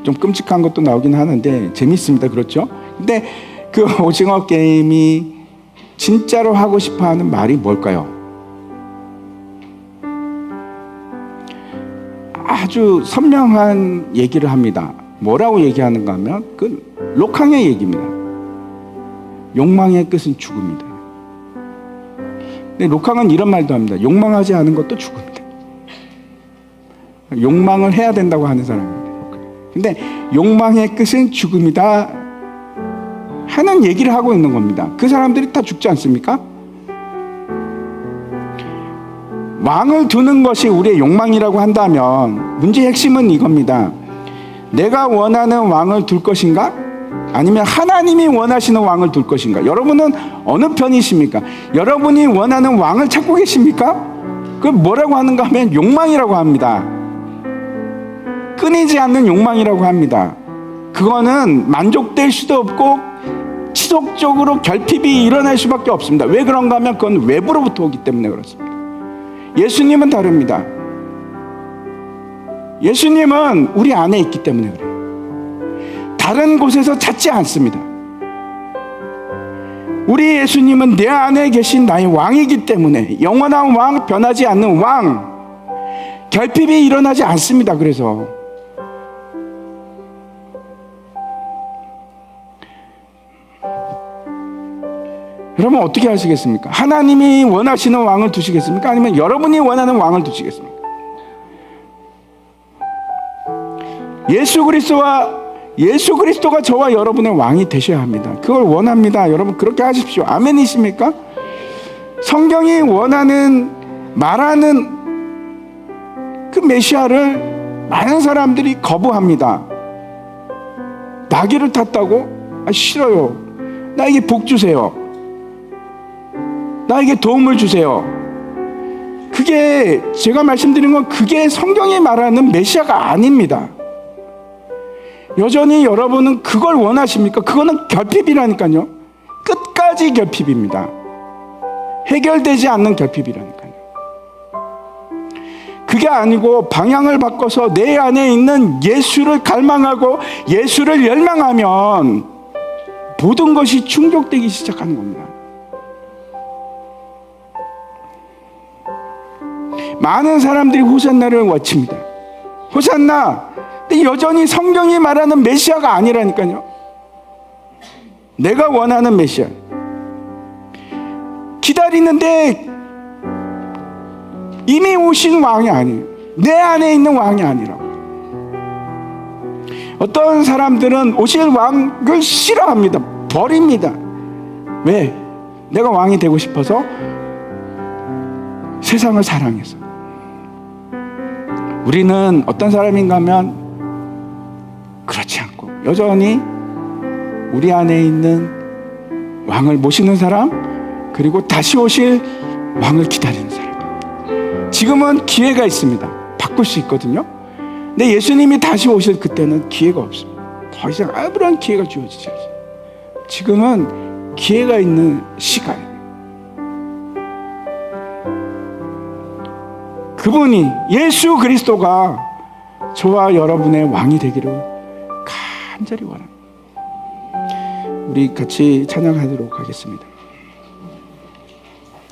좀 끔찍한 것도 나오긴 하는데 재밌습니다. 그렇죠? 근데 그 오징어 게임이 진짜로 하고 싶어 하는 말이 뭘까요? 아주 선명한 얘기를 합니다. 뭐라고 얘기하는가 하면 그 록항의 얘기입니다. 욕망의 끝은 죽음이다. 근데 록항은 이런 말도 합니다. 욕망하지 않은 것도 죽음이다. 욕망을 해야 된다고 하는 사람입니다. 근데 욕망의 끝은 죽음이다 하는 얘기를 하고 있는 겁니다. 그 사람들이 다 죽지 않습니까? 왕을 두는 것이 우리의 욕망이라고 한다면 문제의 핵심은 이겁니다. 내가 원하는 왕을 둘 것인가? 아니면 하나님이 원하시는 왕을 둘 것인가? 여러분은 어느 편이십니까? 여러분이 원하는 왕을 찾고 계십니까? 그걸 뭐라고 하는가 하면 욕망이라고 합니다. 끊이지 않는 욕망이라고 합니다. 그거는 만족될 수도 없고 지속적으로 결핍이 일어날 수밖에 없습니다. 왜 그런가 하면 그건 외부로부터 오기 때문에 그렇습니다. 예수님은 다릅니다. 예수님은 우리 안에 있기 때문에 그래요. 다른 곳에서 찾지 않습니다. 우리 예수님은 내 안에 계신 나의 왕이기 때문에, 영원한 왕, 변하지 않는 왕, 결핍이 일어나지 않습니다. 그래서 여러분 어떻게 하시겠습니까? 하나님이 원하시는 왕을 두시겠습니까? 아니면 여러분이 원하는 왕을 두시겠습니까? 예수 그리스도가 저와 여러분의 왕이 되셔야 합니다. 그걸 원합니다. 여러분 그렇게 하십시오. 아멘이십니까? 성경이 말하는 그 메시아를 많은 사람들이 거부합니다. 나귀를 탔다고? 싫어요. 나에게 복 주세요. 나에게 도움을 주세요. 그게 제가 말씀드린 건 그게 성경이 말하는 메시아가 아닙니다. 여전히 여러분은 그걸 원하십니까? 그거는 결핍이라니까요. 끝까지 결핍입니다. 해결되지 않는 결핍이라니까요. 그게 아니고 방향을 바꿔서 내 안에 있는 예수를 갈망하고 예수를 열망하면 모든 것이 충족되기 시작하는 겁니다. 많은 사람들이 호산나를 외칩니다. 호산나! 근데 여전히 성경이 말하는 메시아가 아니라니까요. 내가 원하는 메시아. 기다리는데 이미 오신 왕이 아니에요. 내 안에 있는 왕이 아니라고. 어떤 사람들은 오실 왕을 싫어합니다. 버립니다. 왜? 내가 왕이 되고 싶어서, 세상을 사랑해서. 우리는 어떤 사람인가 하면 그렇지 않고 여전히 우리 안에 있는 왕을 모시는 사람, 그리고 다시 오실 왕을 기다리는 사람. 지금은 기회가 있습니다. 바꿀 수 있거든요. 근데 예수님이 다시 오실 그때는 기회가 없습니다. 더 이상 아무런 기회가 주어지지 않습니다. 지금은 기회가 있는 시간입니다. 그분이, 예수 그리스도가 저와 여러분의 왕이 되기를 간절히 원합니다. 우리 같이 찬양하도록 하겠습니다.